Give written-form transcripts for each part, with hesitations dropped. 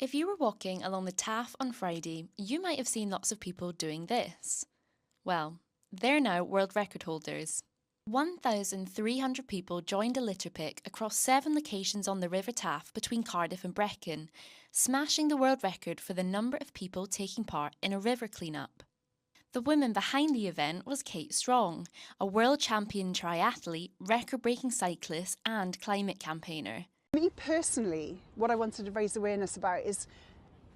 If you were walking along the Taff on Friday, you might have seen lots of people doing this. Well, they're now world record holders. 1,300 people joined a litter pick across 7 locations on the River Taff between Cardiff and Brecon, smashing the world record for the number of people taking part in a river clean-up. The woman behind the event was Kate Strong, a world champion triathlete, record-breaking cyclist and climate campaigner. Me personally, what I wanted to raise awareness about is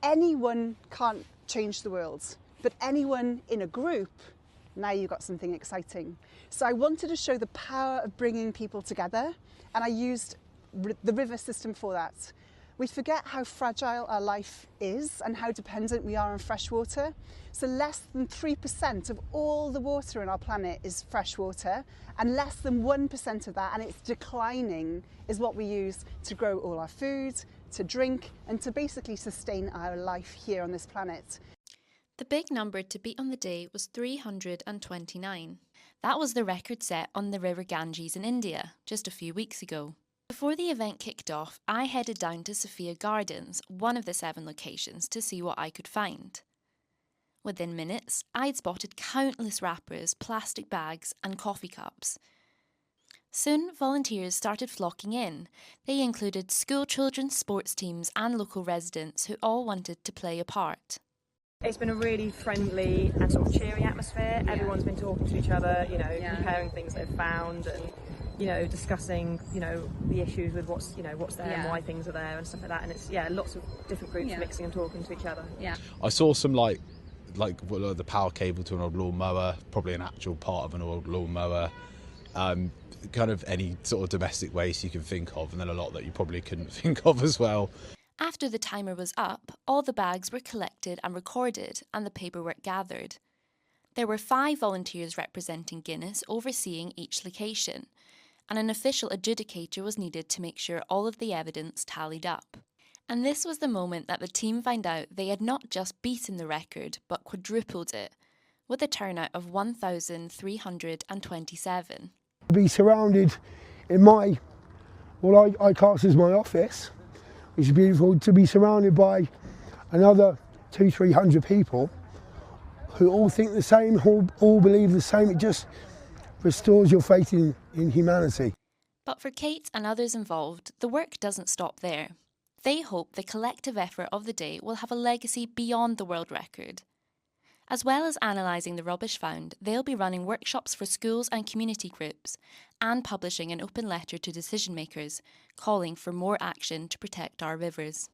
anyone can't change the world, but anyone in a group, now you've got something exciting. So I wanted to show the power of bringing people together, and I used the river system for that. We forget how fragile our life is and how dependent we are on fresh water. So less than 3% of all the water on our planet is fresh water, and less than 1% of that, and it's declining, is what we use to grow all our food, to drink, and to basically sustain our life here on this planet. The big number to beat on the day was 329. That was the record set on the River Ganges in India just a few weeks ago. Before the event kicked off, I headed down to Sophia Gardens, one of the 7 locations, to see what I could find. Within minutes, I'd spotted countless wrappers, plastic bags and coffee cups. Soon, volunteers started flocking in. They included school children, sports teams and local residents who all wanted to play a part. It's been a really friendly and sort of cheery atmosphere. Everyone's been talking to each other, comparing things they've found and, discussing, the issues with what's there and why things are there and stuff like that. And it's, lots of different groups mixing and talking to each other. Yeah. I saw some like the power cable to an old lawnmower, probably an actual part of an old lawnmower, kind of any sort of domestic waste you can think of, and then a lot that you probably couldn't think of as well. After the timer was up, all the bags were collected and recorded and the paperwork gathered. There were 5 volunteers representing Guinness overseeing each location, and an official adjudicator was needed to make sure all of the evidence tallied up. And this was the moment that the team found out they had not just beaten the record, but quadrupled it, with a turnout of 1,327. To be surrounded in I class as my office, which is beautiful, to be surrounded by another 200-300 people who all think the same, all believe the same. It just restores your faith in humanity. But for Kate and others involved, the work doesn't stop there. They hope the collective effort of the day will have a legacy beyond the world record. As well as analysing the rubbish found, they'll be running workshops for schools and community groups and publishing an open letter to decision makers calling for more action to protect our rivers.